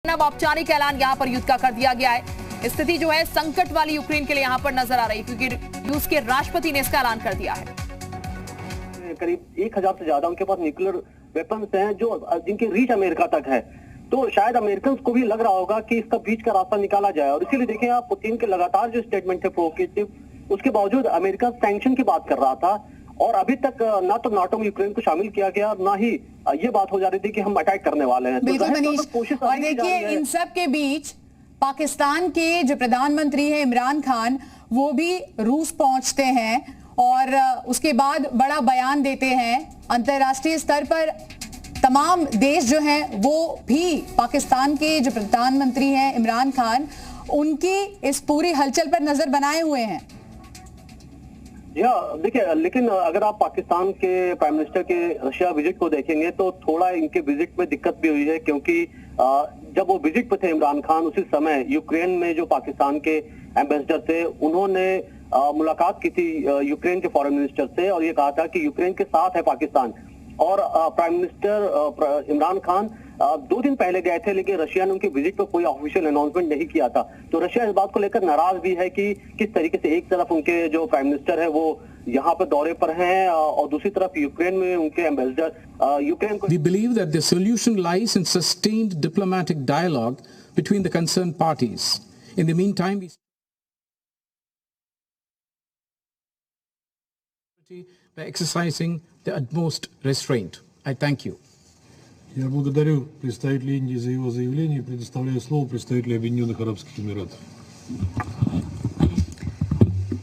अब औपचारिक ऐलान यहां पर युद्ध का कर दिया गया है। स्थिति जो है संकट वाली यूक्रेन के लिए यहां पर नजर आ रही है, क्योंकि रूस के राष्ट्रपति ने इसका ऐलान कर दिया है। करीब 1000 से ज्यादा उनके पास न्यूक्लियर वेपन्स हैं जो जिनकी रीच अमेरिका तक है। तो शायद अमेरिकन को भी लग रहा होगा कि इसका बीच का रास्ता निकाला जाए, और इसीलिए देखें आप पुतिन के लगातार जो स्टेटमेंट थे प्रोवोकेटिव, उसके बावजूद अमेरिका सैंक्शन की बात कर रहा था, और अभी तक ना तो नाटो में यूक्रेन को शामिल किया गया, ना ही ये बात हो जा रही थी कि हम अटैक करने वाले हैं। बिल्कुल मनीष, और देखिए इन सब के बीच पाकिस्तान के जो प्रधानमंत्री हैं इमरान खान, वो भी रूस पहुंचते हैं और उसके बाद बड़ा बयान देते हैं। अंतर्राष्ट्रीय स्तर पर तमाम देश जो हैं वो भी पाकिस्तान के जो प्रधानमंत्री हैं इमरान खान, उनकी इस पूरी हलचल पर नजर बनाए हुए हैं। देखिए, लेकिन अगर आप पाकिस्तान के प्राइम मिनिस्टर के रशिया विजिट को देखेंगे तो थोड़ा इनके विजिट में दिक्कत भी हुई है, क्योंकि जब वो विजिट पे थे इमरान खान, उसी समय यूक्रेन में जो पाकिस्तान के एम्बेसडर थे, उन्होंने मुलाकात की थी यूक्रेन के फॉरेन मिनिस्टर से, और ये कहा था कि यूक्रेन के साथ है पाकिस्तान। और प्राइम मिनिस्टर इमरान खान 2 दिन पहले गए थे, लेकिन रशिया ने उनके विजिट पर कोई ऑफिशियल अनाउंसमेंट नहीं किया था। तो रशिया इस बात को लेकर नाराज भी है कि किस तरीके से एक तरफ उनके जो प्राइम मिनिस्टर है वो यहाँ पर दौरे पर हैं, और दूसरी तरफ यूक्रेन में उनके एम्बेसडर यूक्रेन को। We believe that the solution lies in sustained diplomatic dialogue between the concerned parties. In the meantime, by exercising the utmost restraint. I thank you. Я благодарю представителя Индии за его заявление и предоставляю слово представителю Объединенных Арабских Эмиратов.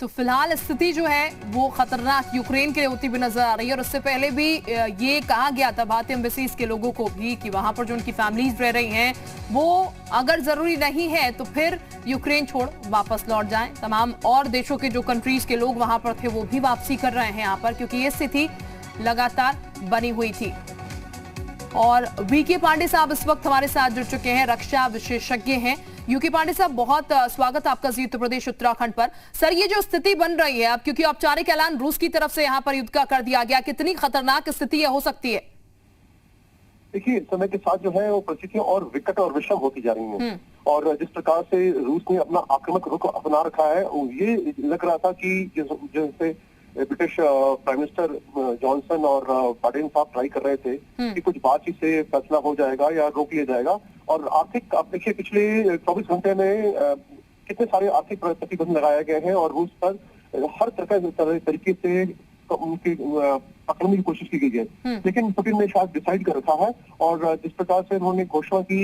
तो फिलहाल स्थिति जो है वो खतरनाक यूक्रेन के लिए होती भी नजर आ रही है, और उससे पहले भी ये कहा गया था भारतीय एम्बेसीज के लोगों को भी कि वहां पर जो उनकी फैमिलीज रह रही हैं वो अगर जरूरी नहीं है तो फिर यूक्रेन छोड़ वापस लौट जाएं। तमाम और देशों के जो कंट्रीज के लोग वहां पर थे वो भी वापसी कर रहे हैं यहाँ पर, क्योंकि ये स्थिति लगातार बनी हुई थी। और वीके पांडे साहब इस वक्त हमारे साथ जुड़ चुके हैं, रक्षा विशेषज्ञ हैं। यूके पांडे साहब, बहुत स्वागत आपका जी उत्तर प्रदेश उत्तराखंड पर। सर, ये जो स्थिति बन रही है अब, क्योंकि औपचारिक ऐलान रूस की तरफ से यहाँ पर युद्ध का कर दिया गया, कितनी खतरनाक स्थिति हो सकती है? देखिए, समय के साथ जो है वो परिस्थितियां और विकट और विषम होती जा रही हैं, और जिस प्रकार से रूस ने अपना आक्रामक रुख अपना रखा है, ये लग रहा था कि जैसे ब्रिटिश प्राइम मिनिस्टर जॉनसन और बाइडेन साहब ट्राई कर रहे थे कि कुछ बातचीत से फैसला हो जाएगा या रोक लिया जाएगा। और आर्थिक, आप देखिए पिछले 24 घंटे में कितने सारे आर्थिक प्रतिबंध लगाए गए हैं, और रूस पर हर तरीके से उनकी पकड़ने की कोशिश की गई है। लेकिन पुतिन ने शायद डिसाइड कर रखा है, और जिस प्रकार से उन्होंने घोषणा की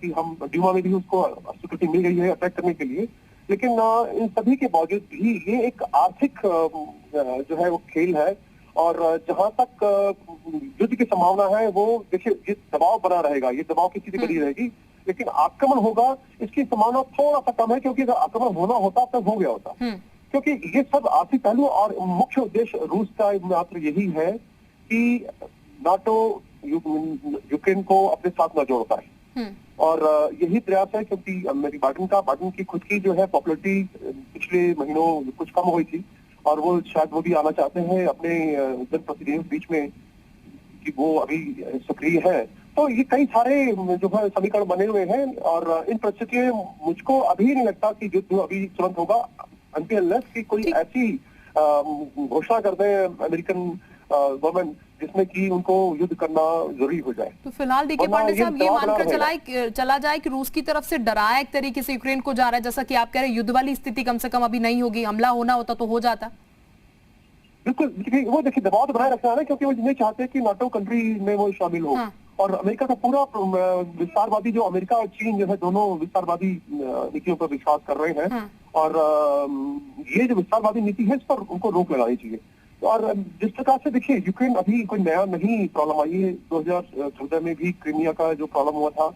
कि हम ड्यूमा में भी उसको स्वीकृति मिल गई है अटैक करने के लिए, लेकिन इन सभी के बावजूद भी ये एक आर्थिक जो है वो खेल है, और जहां तक युद्ध की संभावना है वो देखिए ये दबाव बना रहेगा, ये दबाव की स्थिति बनी रहेगी, लेकिन आक्रमण होगा इसकी संभावना थोड़ा सा कम है, क्योंकि अगर आक्रमण होना होता तब हो गया होता। क्योंकि ये सब आर्थिक पहलू, और मुख्य उद्देश्य रूस का मात्र यही है कि नाटो यूक्रेन को अपने साथ न जोड़ पाए, और यही प्रयास है। क्योंकि मेरी बाइडेन की खुद की जो है पॉपुलरिटी पिछले महीनों कुछ कम हुई थी, और वो शायद वो भी आना चाहते हैं अपने जनप्रतिनिधियों के बीच में कि वो अभी सक्रिय है। तो ये कई सारे जो है समीकरण बने हुए हैं, और इन परिस्थितियों में मुझको अभी नहीं लगता कि युद्ध अभी तुरंत होगा, अनटिल अनलेस कि कोई ऐसी घोषणा कर दे अमेरिकन गवर्नमेंट जिसमें कि उनको युद्ध करना जरूरी हो जाए। तो फिलहाल देखिए पांडे साहब, ये मानकर चला जाए कि रूस की तरफ से डराया एक तरीके से यूक्रेन को जा रहा है, जैसा कि आप कह रहे हैं युद्ध वाली स्थिति कम से कम अभी नहीं होगी, हमला होना होता तो हो जाता। बिल्कुल, वो देखिए दबाव तो बनाए रखना है, क्योंकि वो नहीं चाहते कि नाटो कंट्री में वो शामिल हो। और अमेरिका का पूरा विस्तारवादी, जो अमेरिका और चीन जो है दोनों विस्तारवादी नीतियों पर विश्वास कर रहे हैं, और ये जो विस्तारवादी नीति है इस पर उनको रोक लगानी चाहिए। और जिस प्रकार से देखिए यूक्रेन अभी कोई नया नहीं प्रॉब्लम आई है, 2014 में भी क्रीमिया का जो प्रॉब्लम हुआ था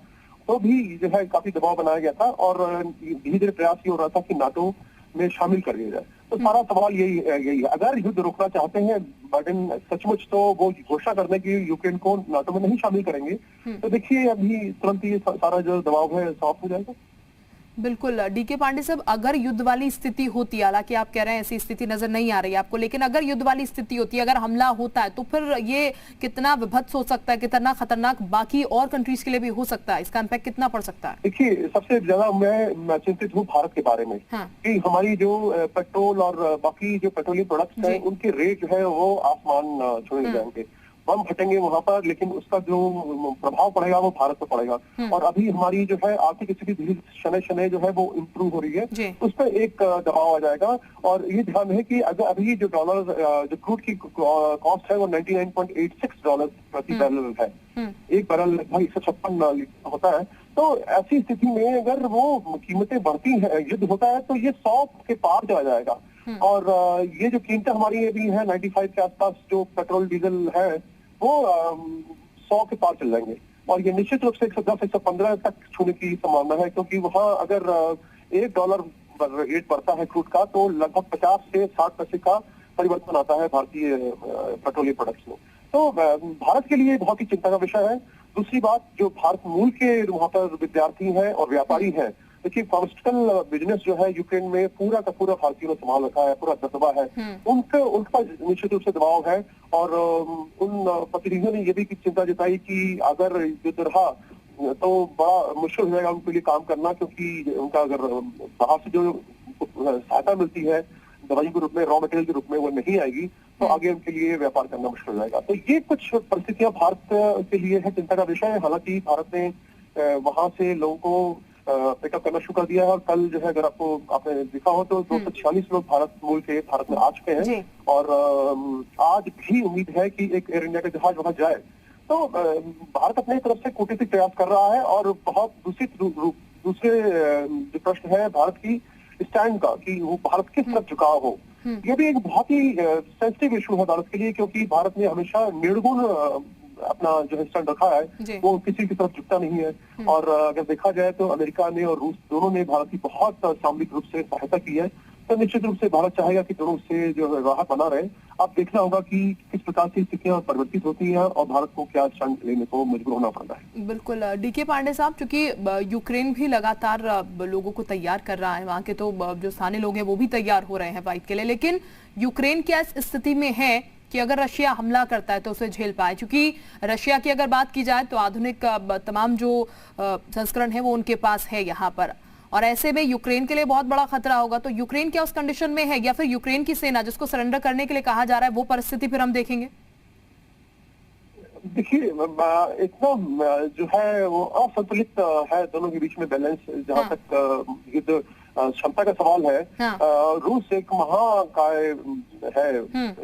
तो भी जो है काफी दबाव बनाया गया था, और धीरे धीरे प्रयास ये हो रहा था कि नाटो में शामिल कर लिया जाए। तो सारा सवाल यही है। अगर युद्ध रोकना चाहते हैं बाइडेन सचमुच, तो वो घोषणा करने की यूक्रेन को नाटो में नहीं शामिल करेंगे। तो देखिए अभी तुरंत ये सारा जो दबाव है समाप्त हो जाएगा। बिल्कुल डीके पांडे साहब, अगर युद्ध वाली स्थिति होती है, हालांकि आप कह रहे हैं ऐसी स्थिति नजर नहीं आ रही है आपको, लेकिन अगर युद्ध वाली स्थिति होती है, अगर हमला होता है, तो फिर ये कितना विभत्स हो सकता है, कितना खतरनाक बाकी और कंट्रीज के लिए भी हो सकता है, इसका इम्पैक्ट कितना पड़ सकता है? देखिए सबसे ज्यादा मैं चिंतित हूँ भारत के बारे में। हाँ। कि हमारी जो पेट्रोल और बाकी जो पेट्रोलियम प्रोडक्ट्स हैं उनके रेट जो है वो आसमान छूने जाएंगे। बम फटेंगे वहां पर, लेकिन उसका जो प्रभाव पड़ेगा वो भारत पर पड़ेगा। और अभी हमारी जो है आर्थिक स्थिति शनै शनै जो है वो इम्प्रूव हो रही है, उस पर एक दबाव आ जाएगा। और ये ध्यान है कि अगर अभी जो डॉलर जो क्रूड की कॉस्ट है वो $99.86 प्रति बैरल है। एक बैरल लगभग 156 होता है। तो ऐसी स्थिति में अगर वो कीमतें बढ़ती हैं, युद्ध होता है, तो ये 100 के पार चला जाएगा। और ये जो कीमतें हमारी अभी है 95 के आसपास जो पेट्रोल डीजल है वो 100 के पार चल जाएंगे। और ये निश्चित रूप से 110 115 तक छूने की संभावना है, क्योंकि वहां अगर $1 रेट बढ़ता है क्रूड का, तो लगभग 50 से 60 पैसे का परिवर्तन आता है भारतीय पेट्रोलियम प्रोडक्ट्स में। तो भारत के लिए बहुत ही चिंता का विषय है। दूसरी बात, जो भारत मूल के वहां पर विद्यार्थी हैं और व्यापारी हैं, देखिए फार्मास्यूटिकल बिजनेस जो है यूक्रेन में पूरा का पूरा भारतीयों ने संभाल रखा है, पूरा दबदबा है। उनका निश्चित रूप से दबाव है। और उन प्रतिनिधियों ने ये भी चिंता जताई कि अगर युद्ध रहा तो बड़ा मुश्किल हो जाएगा उनके लिए काम करना, क्योंकि उनका अगर बाहर से जो सहायता मिलती है दवाई के रूप में, रॉ मटेरियल के रूप में, वो नहीं आएगी, तो आगे उनके लिए व्यापार करना मुश्किल हो जाएगा। तो ये कुछ परिस्थितियां भारत के लिए है चिंता का विषय। हालांकि भारत ने वहां से लोगों को पिकअप करना शुरू कर दिया है। और कल जो है, अगर आपने देखा हो तो 246 लोग भारत मूल के भारत में आ चुके हैं। और आज भी उम्मीद है कि एक एयर इंडिया का जहाज वहां जाए। तो भारत अपने तरफ से कूटनीतिक प्रयास कर रहा है। और बहुत दूसरे जो प्रश्न है भारत की स्टैंड का, कि वो भारत किस तरफ झुकाव हो, ये भी एक बहुत ही सेंसिटिव इशू है भारत के लिए, क्योंकि भारत ने हमेशा निर्गुण अपना जो है स्टैंड रखा है, वो किसी की तरफ झुकता नहीं है। और अगर देखा जाए तो अमेरिका ने और रूस दोनों ने भारत की बहुत सामरिक रूप से सहायता की है। तो निश्चित रूप से भारत चाहेगा कि दोनों से जो राहत बना रहे। अब देखना होगा कि किस प्रकार से स्थितियां परिवर्तित होती हैं और भारत को क्या स्टैंड लेने को मजबूर होना पड़ता है। बिल्कुल डीके पांडे साहब, चूंकि यूक्रेन भी लगातार लोगों को तैयार कर रहा है, वहां के तो जो स्थानीय लोग हैं वो भी तैयार हो रहे हैं फाइट के लिए, लेकिन यूक्रेन क्या इस स्थिति में है कि अगर रशिया हमला करता है तो उसे झेल पाए? क्योंकि रशिया की अगर बात की जाए तो आधुनिक तमाम जो संस्करण है वो उनके पास है यहाँ पर, और ऐसे में यूक्रेन के लिए बहुत बड़ा खतरा होगा। तो यूक्रेन क्या उस कंडीशन में है, या फिर यूक्रेन की सेना जिसको सरेंडर करने के लिए कहा जा रहा है, वो परिस्थिति फिर हम देखेंगे? देखिए इतना जो है वो असंतुलित है दोनों के बीच में बैलेंस, जहाँ तक युद्ध क्षमता का सवाल है। रूस एक महाकाय है,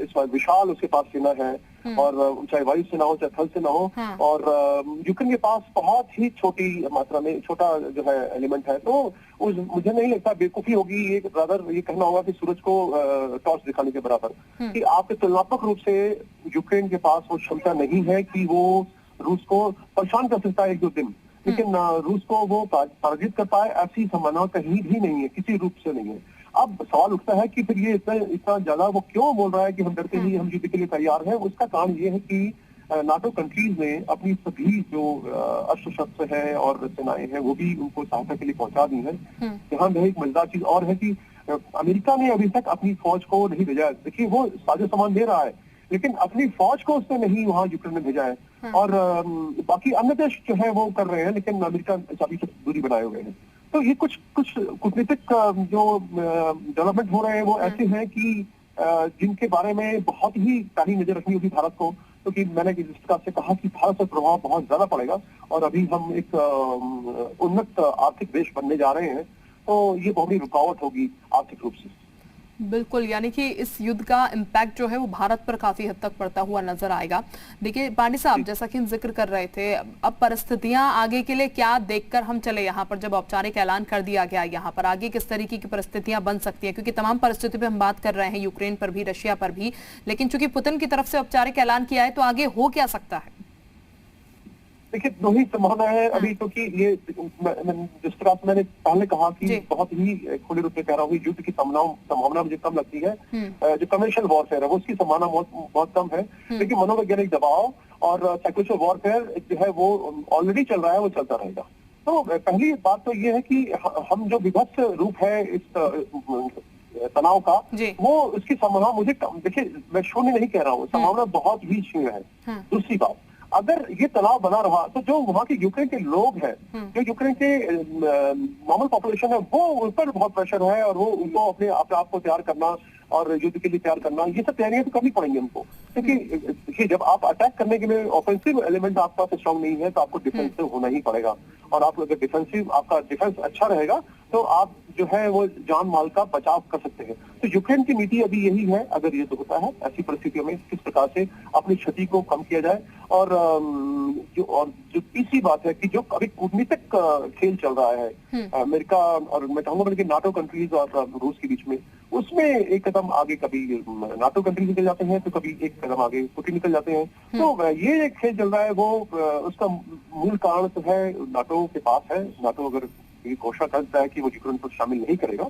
इस बार विशाल उसके पास सेना है, और चाहे वायु सेना हो चाहे थल सेना हो। और यूक्रेन के पास बहुत ही छोटी मात्रा में छोटा जो है एलिमेंट है। तो मुझे नहीं लगता, बेवकूफी होगी ये, रादर ये कहना होगा कि सूरज को टॉर्च दिखाने के बराबर, कि आपके तुलनात्मक रूप से यूक्रेन के पास वो क्षमता नहीं है कि वो रूस को परेशान कर सकता है एक दो दिन, लेकिन रूस को वो पराजित कर पाए ऐसी संभावना कहीं भी नहीं है, किसी रूप से नहीं है। अब सवाल उठता है कि फिर ये इतना ज्यादा वो क्यों बोल रहा है कि हम डरते नहीं, हम युद्ध के लिए तैयार हैं। उसका कारण ये है कि नाटो कंट्रीज ने अपनी सभी जो अस्त्र शस्त्र है और सेनाएं हैं वो भी उनको सहायता के लिए पहुंचा दी है। यहाँ में एक मजेदार चीज और है कि अमेरिका ने अभी तक अपनी फौज को नहीं भेजा है। देखिए वो साजो सामान दे रहा है, लेकिन अपनी फौज को उसने नहीं वहां यूक्रेन में भेजा है। और बाकी अन्य देश जो है वो कर रहे हैं, लेकिन अमेरिका अभी तक दूरी बनाए हुए हैं। तो ये कुछ कूटनीतिक जो डेवलपमेंट हो रहे हैं वो ऐसे हैं कि जिनके बारे में बहुत ही पैनी नजर रखनी होगी भारत को, क्योंकि मैंने जिस प्रकार से कहा कि भारत पर प्रभाव बहुत ज्यादा पड़ेगा। और अभी हम एक उन्नत आर्थिक देश बनने जा रहे हैं, तो ये बहुत ही रुकावट होगी आर्थिक रूप से। बिल्कुल, यानी कि इस युद्ध का इम्पैक्ट जो है वो भारत पर काफी हद तक पड़ता हुआ नजर आएगा। देखिए पांडे साहब, जैसा कि हम जिक्र कर रहे थे, अब परिस्थितियां आगे के लिए क्या देखकर हम चले, यहाँ पर जब औपचारिक ऐलान कर दिया गया, यहाँ पर आगे किस तरीके की परिस्थितियां बन सकती हैं? क्योंकि तमाम परिस्थितियों पे हम बात कर रहे हैं, यूक्रेन पर भी, रशिया पर भी, लेकिन चूंकि पुतिन की तरफ से औपचारिक ऐलान किया है तो आगे हो क्या सकता है? देखिए दो ही संभावना है अभी, क्योंकि ये जिस तरह से मैंने पहले कहा जी। कि बहुत ही खुले रूप में कह रहा हूँ, युद्ध की संभावना मुझे कम लगती है। जो कन्वेंशनल वॉरफेयर है वो उसकी संभावना बहुत कम है, लेकिन मनोवैज्ञानिक दबाव और साइकोलॉजिकल वॉरफेयर जो है वो ऑलरेडी चल रहा है, वो चलता रहेगा। तो पहली बात तो ये है कि हम जो विभत्स रूप है इस तनाव का, जी। वो उसकी संभावना मुझे देखिए, मैं शून्य नहीं कह रहा हूँ, संभावना बहुत ही शून्य है। दूसरी बात, अगर ये तनाव बना रहा तो जो वहाँ के यूक्रेन के लोग हैं, जो यूक्रेन के नॉर्मल पॉपुलेशन है, वो उन पर बहुत प्रेशर है और वो उनको अपने आप को तैयार करना और युद्ध के लिए तैयार करना, ये सब तैयारियां तो करनी पड़ेंगी उनको। क्योंकि देखिए जब आप अटैक करने के लिए ऑफेंसिव एलिमेंट आपका स्ट्रांग नहीं है तो आपको डिफेंसिव होना ही पड़ेगा। और आप अगर आपका डिफेंस अच्छा रहेगा तो आप जो है वो जान माल का बचाव कर सकते हैं। तो यूक्रेन की नीति अभी यही है, अगर ये तो होता है ऐसी परिस्थितियों में किस प्रकार से अपनी क्षति को कम किया जाए। और जो तीसरी बात है कि जो अभी कूटनीतिक खेल चल रहा है अमेरिका और मैं कहूंगा बल्कि नाटो कंट्रीज और रूस के बीच में, उसमें एक कदम आगे कभी नाटो कंट्रीज निकल जाते हैं तो कभी एक कदम आगे पुतिन निकल जाते हैं। तो ये खेल चल रहा है, वो उसका मूल कारण तो है नाटो के पास है। नाटो अगर ये घोषणा करता है कि वो यूक्रेन को शामिल नहीं करेगा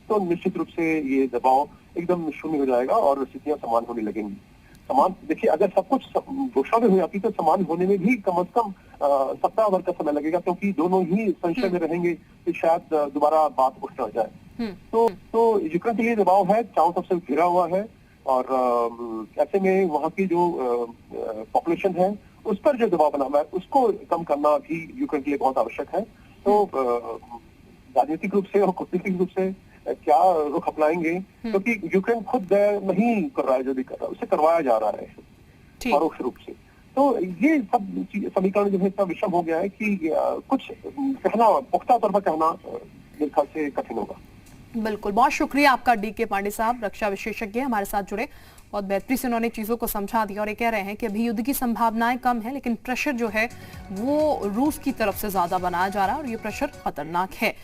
तो निश्चित रूप से ये दबाव एकदम शून्य हो जाएगा और स्थितियां समान होने लगेंगी। समान देखिए, अगर सब कुछ घोषणा में हो जाती तो समान होने में भी कम से कम सप्ताह भर का समय लगेगा, क्योंकि दोनों ही संशय में रहेंगे कि शायद दोबारा बात उठ न जाए। तो यूक्रेन के लिए दबाव है, चारों तरफ से घिरा हुआ है और ऐसे में वहाँ की जो पॉपुलेशन है उस पर जो दबाव बना हुआ है उसको कम करना भी यूक्रेन के लिए बहुत आवश्यक है। तो राजनीतिक रूप से और कूटनीतिक रूप से क्या रुख अपनाएंगे, क्योंकि यूक्रेन खुद नहीं कर रहा है, जो भी कर रहा है उसे करवाया जा रहा है परोक्ष रूप से। तो ये सब समीकरण जो है इतना विषम हो गया है कि कुछ कहना, पुख्ता तौर पर कहना मेरे ख्याल से कठिन होगा। बिल्कुल, बहुत शुक्रिया आपका डीके पांडे साहब, रक्षा विशेषज्ञ हमारे साथ जुड़े। बहुत बेहतरी से उन्होंने चीजों को समझा दिया और ये कह रहे हैं कि अभी युद्ध की संभावनाएं कम है, लेकिन प्रेशर जो है वो रूस की तरफ से ज्यादा बनाया जा रहा है और ये प्रेशर खतरनाक है।